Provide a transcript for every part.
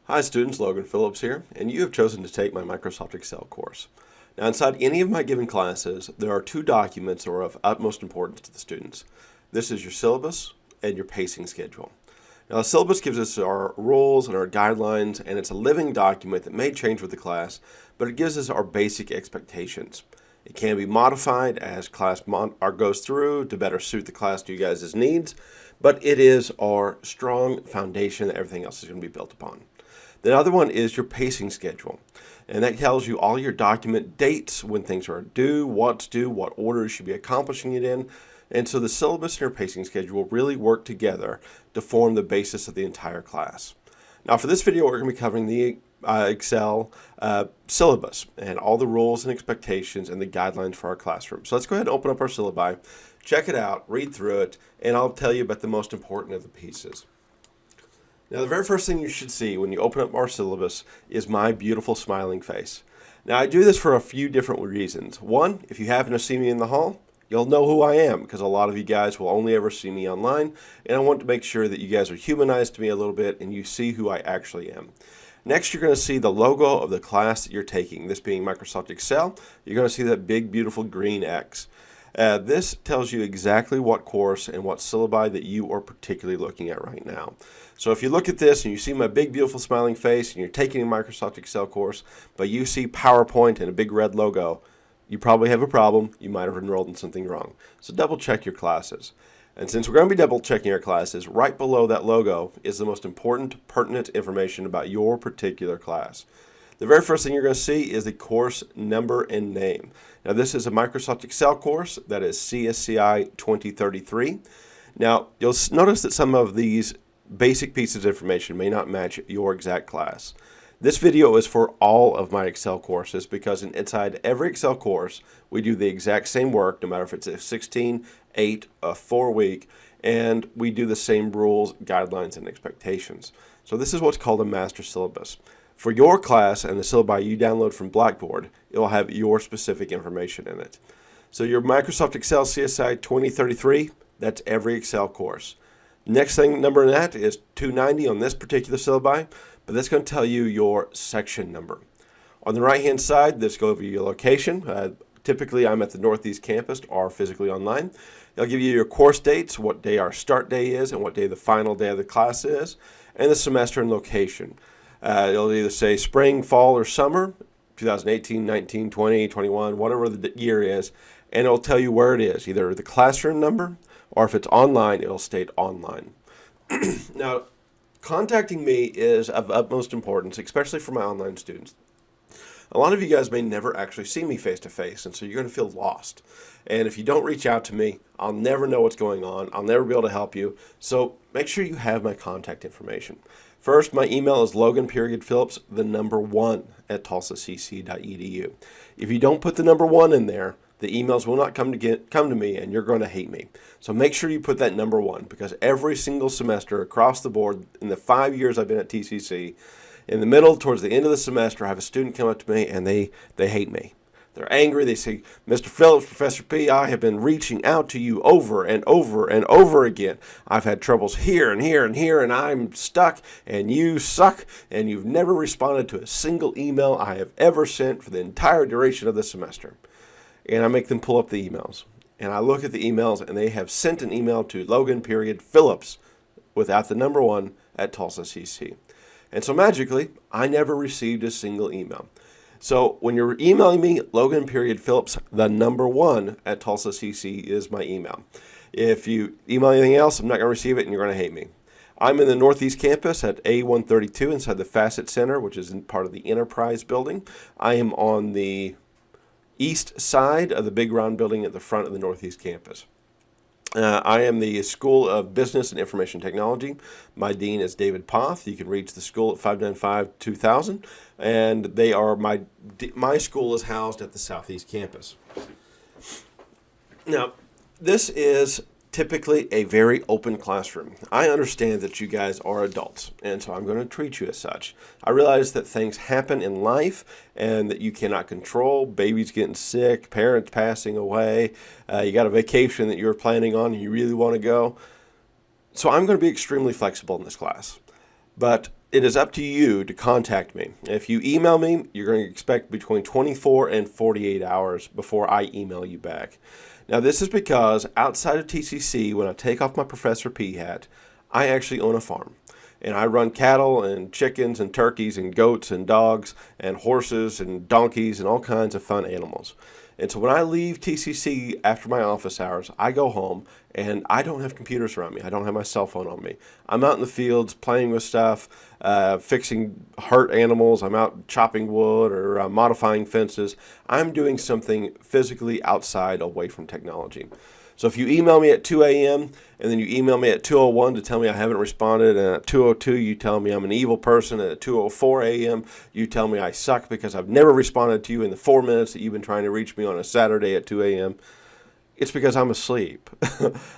Hi students, Logan Phillips here, and you have chosen to take my Microsoft Excel course. Now inside any of my given classes, there are two documents that are of utmost importance to the students. This is your syllabus and your pacing schedule. Now the syllabus gives us our rules and our guidelines, and it's a living document that may change with the class, but it gives us our basic expectations. It can be modified as class goes through to better suit the class to you guys' needs, but it is our strong foundation that everything else is going to be built upon. The other one is your pacing schedule, and that tells you all your document dates, when things are due, what's due, what order you should be accomplishing it in. And so the syllabus and your pacing schedule really work together to form the basis of the entire class. Now for this video, we're going to be covering the Excel syllabus and all the rules and expectations and the guidelines for our classroom. So let's go ahead and open up our syllabi, check it out, read through it, and I'll tell you about the most important of the pieces. Now the very first thing you should see when you open up our syllabus is my beautiful smiling face. Now I do this for a few different reasons. One, if you happen to see me in the hall, you'll know who I am, because a lot of you guys will only ever see me online, and I want to make sure that you guys are humanized to me a little bit and you see who I actually am. Next, you're going to see the logo of the class that you're taking, this being Microsoft Excel. You're going to see that big beautiful green X. This tells you exactly what course and what syllabi that you are particularly looking at right now. So if you look at this and you see my big beautiful smiling face and you're taking a Microsoft Excel course, but you see PowerPoint and a big red logo, you probably have a problem. You might have enrolled in something wrong. So double check your classes. And since we're going to be double checking our classes, right below that logo is the most important pertinent information about your particular class. The very first thing you're going to see is the course number and name. Now this is a Microsoft Excel course that is CSCI 2033. Now you'll notice that some of these basic pieces of information may not match your exact class. This video is for all of my Excel courses because inside every Excel course we do the exact same work, no matter if it's a 16, 8, a 4-week, and we do the same rules, guidelines, and expectations. So this is what's called a master syllabus. For your class and the syllabi you download from Blackboard, it will have your specific information in it. So your Microsoft Excel CSI 2033, that's every Excel course. Next thing number in that is 290 on this particular syllabi, but that's going to tell you your section number. On the right hand side, this goes over your location. Typically I'm at the Northeast campus or physically online. It'll give you your course dates, what day our start day is and what day the final day of the class is, and the semester and location. It'll either say spring, fall, or summer, 2018, 19, 20, 21, whatever the year is, and it'll tell you where it is, either the classroom number, or if it's online, it'll state online. Now, contacting me is of utmost importance, especially for my online students. A lot of you guys may never actually see me face to face, and so you're going to feel lost. And if you don't reach out to me, I'll never know what's going on. I'll never be able to help you. So make sure you have my contact information. First, my email is Logan.Phillips, the number 1 at tulsacc.edu. If you don't put the number 1 in there, the emails will not come to me, and you're going to hate me. So make sure you put that number 1, because every single semester across the board in the 5 years I've been at TCC, in the middle, towards the end of the semester, I have a student come up to me and they hate me. They're angry. They say, Mr. Phillips, Professor P, I have been reaching out to you over and over and over again. I've had troubles here and here and here, and I'm stuck, and you suck, and you've never responded to a single email I have ever sent for the entire duration of the semester. And I make them pull up the emails. And I look at the emails, and they have sent an email to Logan.Phillips without the number 1 at Tulsa CC. And so magically, I never received a single email. So when you're emailing me, Logan.Phillips, the number 1 at Tulsa CC is my email. If you email anything else, I'm not going to receive it, and you're going to hate me. I'm in the Northeast campus at A132 inside the Facet Center, which is in part of the Enterprise building. I am on the east side of the big round building at the front of the Northeast campus. I am the School of Business and Information Technology. My dean is David Poth. You can reach the school at 595-2000, and they are my school is housed at the Southeast campus. Now, this is typically a very open classroom. I understand that you guys are adults, and so I'm going to treat you as such. I realize that things happen in life and that you cannot control. Babies getting sick, parents passing away, you got a vacation that you're planning on and you really want to go. So I'm going to be extremely flexible in this class. But it is up to you to contact me. If you email me, you're going to expect between 24 and 48 hours before I email you back. Now, this is because outside of TCC, when I take off my Professor P hat, I actually own a farm. And I run cattle and chickens and turkeys and goats and dogs and horses and donkeys and all kinds of fun animals. And so when I leave TCC after my office hours, I go home and I don't have computers around me. I don't have my cell phone on me. I'm out in the fields playing with stuff, fixing hurt animals. I'm out chopping wood or modifying fences. I'm doing something physically outside away from technology. So if you email me at 2 a.m. and then you email me at 2:01 to tell me I haven't responded, and at 2:02 you tell me I'm an evil person, and at 2:04 a.m. you tell me I suck because I've never responded to you in the 4 minutes that you've been trying to reach me on a Saturday at 2 a.m., it's because I'm asleep.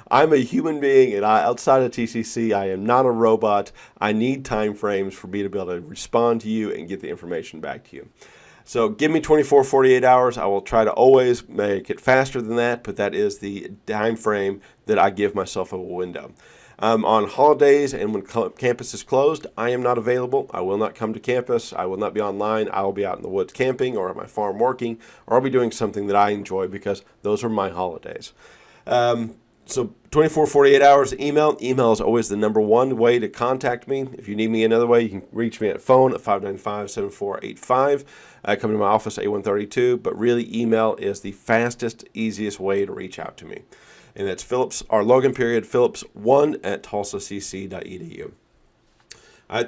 I'm a human being, and outside of TCC, I am not a robot. I need time frames for me to be able to respond to you and get the information back to you. So give me 24, 48 hours. I will try to always make it faster than that, but that is the time frame that I give myself a window. On holidays and when campus is closed, I am not available. I will not come to campus. I will not be online. I will be out in the woods camping or at my farm working, or I'll be doing something that I enjoy because those are my holidays. So 24, 48 hours email. Email is always the number one way to contact me. If you need me another way, you can reach me at phone at 595-7485. Come to my office at A132. But really, email is the fastest, easiest way to reach out to me. And that's Phillips, or Logan period, Phillips1 at tulsacc.edu.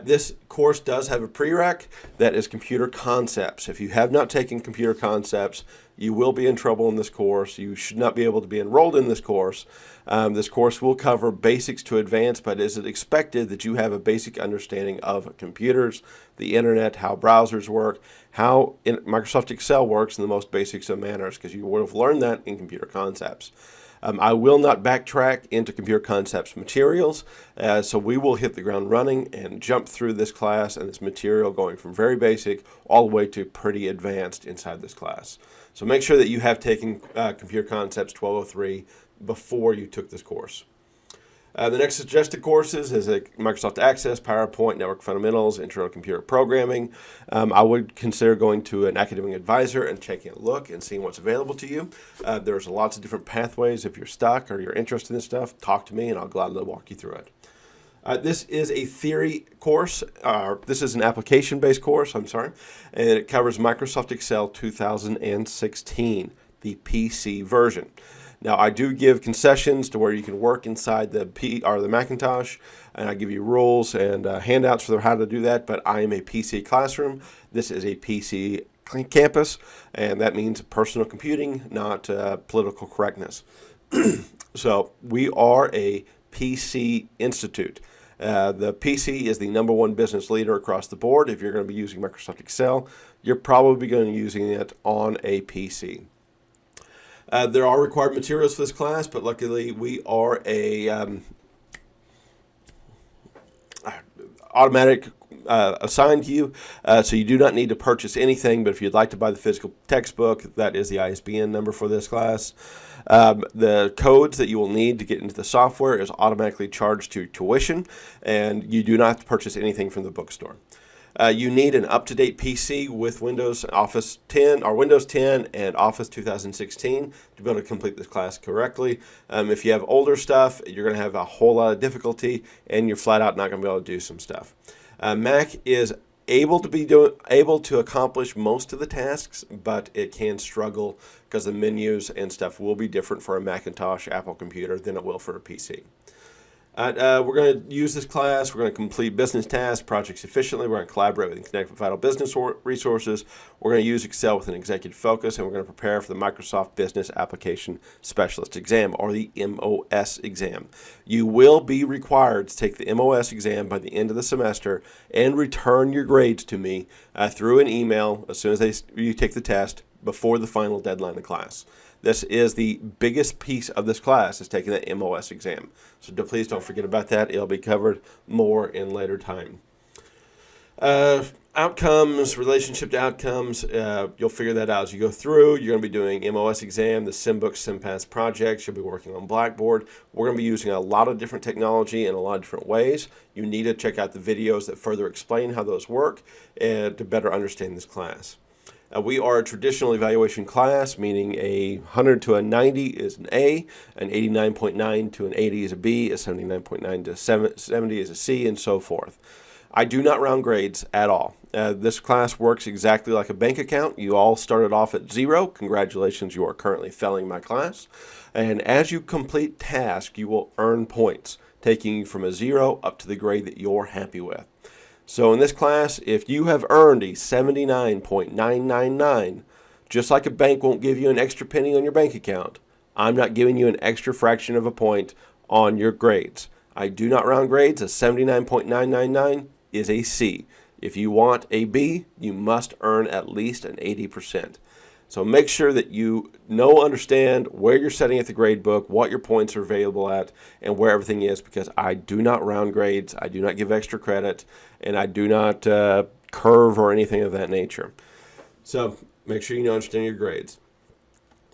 This course does have a prereq that is computer concepts. If you have not taken computer concepts, you will be in trouble in this course. You should not be able to be enrolled in this course. This course will cover basics to advanced, but is it expected that you have a basic understanding of computers, the internet, how browsers work, how Microsoft Excel works in the most basics of manners, because you would have learned that in computer concepts. I will not backtrack into computer concepts materials, so we will hit the ground running and jump through this class and this material going from very basic all the way to pretty advanced inside this class. So make sure that you have taken Computer Concepts 1203 before you took this course. The next suggested courses is Microsoft Access, PowerPoint, Network Fundamentals, Intro to Computer Programming. I would consider going to an academic advisor and taking a look and seeing what's available to you. There's lots of different pathways. If you're stuck or you're interested in this stuff, talk to me and I'll gladly walk you through it. This is a theory course. This is an application-based course, and it covers Microsoft Excel 2016, the PC version. Now, I do give concessions to where you can work inside the Macintosh, and I give you rules and handouts for how to do that, but I am a PC classroom. This is a PC campus, and that means personal computing, not political correctness. So we are a PC institute. The PC is the number one business leader across the board. If you're going to be using Microsoft Excel, you're probably going to be using it on a PC. There are required materials for this class, but luckily we are a automatic assigned to you, so you do not need to purchase anything. But if you'd like to buy the physical textbook, that is the ISBN number for this class. The codes that you will need to get into the software is automatically charged to tuition, and you do not have to purchase anything from the bookstore. You need an up-to-date PC with Windows 10 and Office 2016 to be able to complete this class correctly. If you have older stuff, you're going to have a whole lot of difficulty, and you're flat out not going to be able to do some stuff. Mac is able to accomplish most of the tasks, but it can struggle because the menus and stuff will be different for a Macintosh Apple computer than it will for a PC. We're going to use this class. We're going to complete business tasks, projects efficiently. We're going to collaborate with and connect with vital business resources. We're going to use Excel with an executive focus, and we're going to prepare for the Microsoft Business Application Specialist exam, or the MOS exam. You will be required to take the MOS exam by the end of the semester and return your grades to me through an email as soon as you take the test before the final deadline of class. This is the biggest piece of this class, is taking the MOS exam. So please don't forget about that. It'll be covered more in later time. Outcomes, relationship to outcomes, you'll figure that out as you go through. You're going to be doing MOS exam, the SimBook, SimPass projects. You'll be working on Blackboard. We're going to be using a lot of different technology in a lot of different ways. You need to check out the videos that further explain how those work and to better understand this class. We are a traditional evaluation class, meaning a 100 to a 90 is an A, an 89.9 to an 80 is a B, a 79.9 to 70 is a C, and so forth. I do not round grades at all. This class works exactly like a bank account. You all started off at 0. Congratulations, you are currently failing my class. And as you complete tasks, you will earn points, taking you from a 0 up to the grade that you're happy with. So in this class, if you have earned a 79.999, just like a bank won't give you an extra penny on your bank account, I'm not giving you an extra fraction of a point on your grades. I do not round grades. A 79.999 is a C. If you want a B, you must earn at least an 80%. So make sure that you understand where you're setting at the grade book, what your points are available at, and where everything is, because I do not round grades, I do not give extra credit, and I do not curve or anything of that nature. So make sure you understand your grades.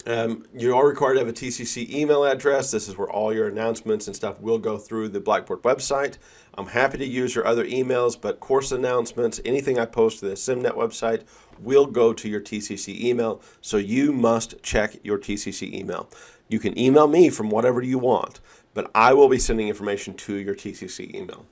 You are required to have a TCC email address. This is where all your announcements and stuff will go through the Blackboard website. I'm happy to use your other emails, but course announcements, anything I post to the SimNet website will go to your TCC email, so you must check your TCC email. You can email me from whatever you want, but I will be sending information to your TCC email.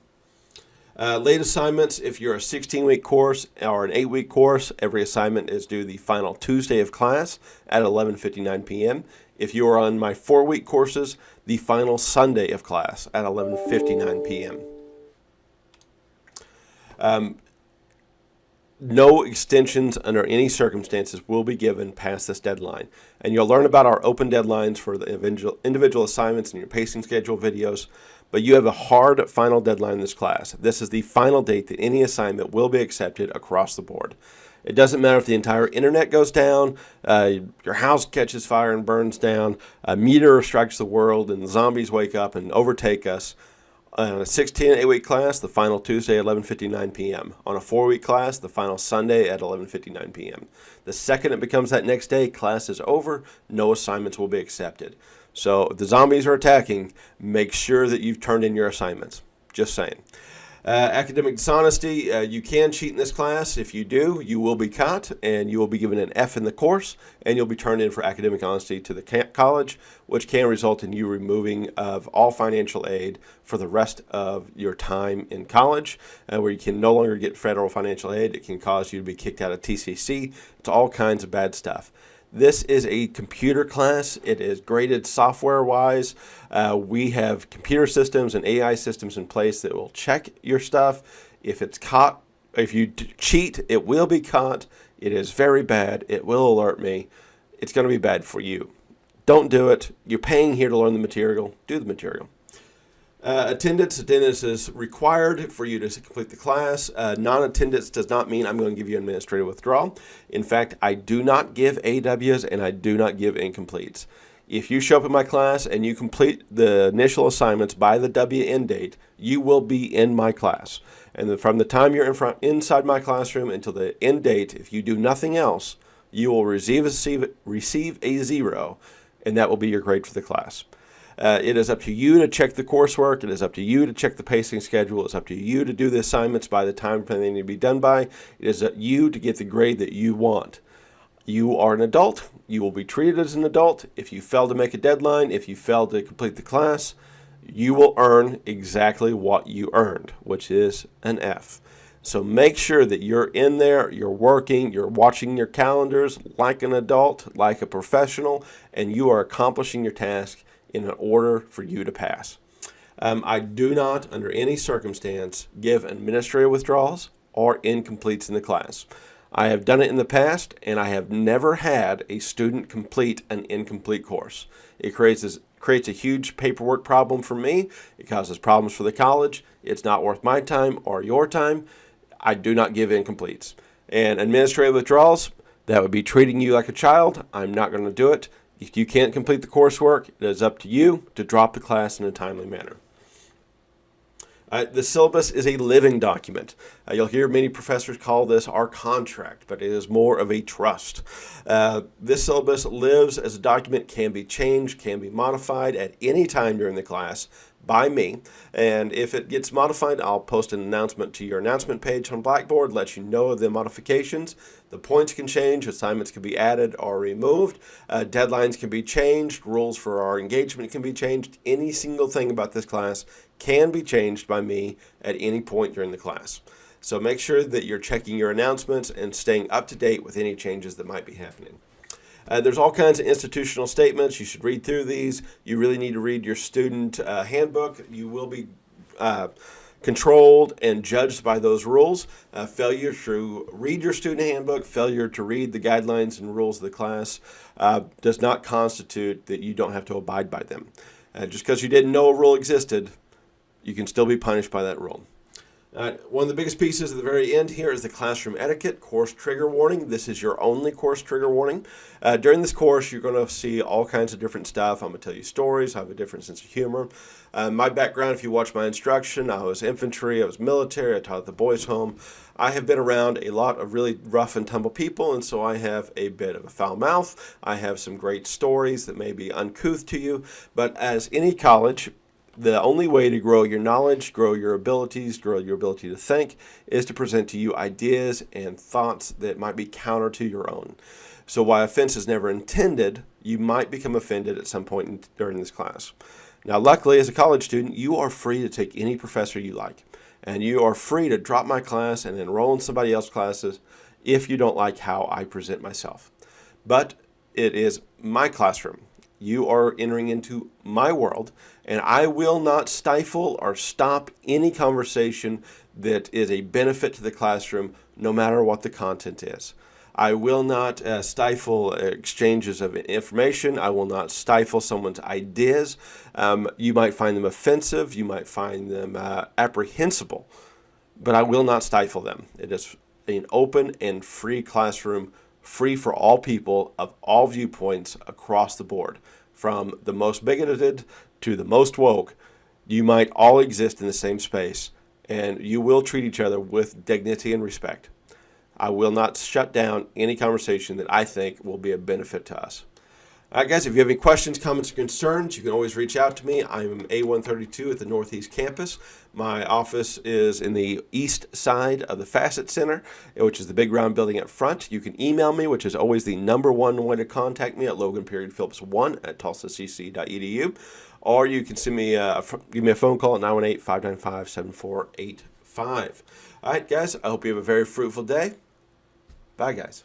Late assignments, if you're a 16-week course or an 8-week course, every assignment is due the final Tuesday of class at 11:59 p.m. If you are on my 4-week courses, the final Sunday of class at 11:59 p.m. No extensions under any circumstances will be given past this deadline. And you'll learn about our open deadlines for the individual assignments in your pacing schedule videos. But you have a hard final deadline in this class. This is the final date that any assignment will be accepted across the board. It doesn't matter if the entire internet goes down, your house catches fire and burns down, a meteor strikes the world, and the zombies wake up and overtake us. On a 16 and 8-week class, the final Tuesday at 11:59 p.m. On a 4-week class, the final Sunday at 11:59 p.m. The second it becomes that next day, class is over, no assignments will be accepted. So if the zombies are attacking, make sure that you've turned in your assignments. Just saying. Academic dishonesty, you can cheat in this class. If you do, you will be caught and you will be given an F in the course, and you'll be turned in for academic honesty to the college, which can result in you removing of all financial aid for the rest of your time in college, where you can no longer get federal financial aid. It can cause you to be kicked out of TCC. It's all kinds of bad stuff. This is a computer class. It is graded software-wise. We have computer systems and AI systems in place that will check your stuff. If it's caught, if you cheat, it will be caught. It is very bad. It will alert me. It's going to be bad for you. Don't do it. You're paying here to learn the material. Do the material. Attendance is required for you to complete the class. Non-attendance does not mean I'm going to give you administrative withdrawal. In fact, I do not give AWs and I do not give incompletes. If you show up in my class and you complete the initial assignments by the WN date, you will be in my class. And from the time you're inside my classroom until the end date, if you do nothing else, you will receive a 0, and that will be your grade for the class. It is up to you to check the coursework. It is up to you to check the pacing schedule. It's up to you to do the assignments by the time they need to be done by. It is up to you to get the grade that you want. You are an adult. You will be treated as an adult. If you fail to make a deadline, if you fail to complete the class, you will earn exactly what you earned, which is an F. So make sure that you're in there, you're working, you're watching your calendars like an adult, like a professional, and you are accomplishing your task in order for you to pass. I do not, under any circumstance, give administrative withdrawals or incompletes in the class. I have done it in the past, and I have never had a student complete an incomplete course. It creates a huge paperwork problem for me. It causes problems for the college. It's not worth my time or your time. I do not give incompletes. And administrative withdrawals, that would be treating you like a child. I'm not going to do it. If you can't complete the coursework, it is up to you to drop the class in a timely manner. The syllabus is a living document. You'll hear many professors call this our contract, but it is more of a trust. This syllabus lives as a document, can be changed, can be modified at any time during the class by me. And if it gets modified, I'll post an announcement to your announcement page on Blackboard, let you know of the modifications. The points can change, assignments can be added or removed, deadlines can be changed, rules for our engagement can be changed. Any single thing about this class can be changed by me at any point during the class. So make sure that you're checking your announcements and staying up to date with any changes that might be happening. There's all kinds of institutional statements. You should read through these. You really need to read your student handbook. You will be controlled and judged by those rules. Failure to read your student handbook, failure to read the guidelines and rules of the class does not constitute that you don't have to abide by them. Just because you didn't know a rule existed, you can still be punished by that rule. One of the biggest pieces at the very end here is the classroom etiquette course trigger warning. This is your only course trigger warning. During this course, you're going to see all kinds of different stuff. I'm going to tell you stories. I have a different sense of humor. My background, if you watch my instruction, I was infantry, I was military, I taught at the boys' home. I have been around a lot of really rough and tumble people, and so I have a bit of a foul mouth. I have some great stories that may be uncouth to you, but as any college, the only way to grow your knowledge, grow your abilities, grow your ability to think is to present to you ideas and thoughts that might be counter to your own. So while offense is never intended, you might become offended at some point during this class. Now, luckily, as a college student, you are free to take any professor you like. And you are free to drop my class and enroll in somebody else's classes if you don't like how I present myself. But it is my classroom. You are entering into my world, and I will not stifle or stop any conversation that is a benefit to the classroom, no matter what the content is. I will not stifle exchanges of information. I will not stifle someone's ideas. You might find them offensive. You might find them apprehensible, but I will not stifle them. It is an open and free classroom, free for all people of all viewpoints across the board, from the most bigoted to the most woke. You might all exist in the same space, and you will treat each other with dignity and respect. I will not shut down any conversation that I think will be a benefit to us. All right, guys, if you have any questions, comments, or concerns, you can always reach out to me. I'm A132 at the Northeast Campus. My office is in the east side of the Facet Center, which is the big round building up front. You can email me, which is always the number one way to contact me, at logan.phillips1@tulsacc.edu. Or you can send me give me a phone call at 918-595-7485. All right, guys, I hope you have a very fruitful day. Bye, guys.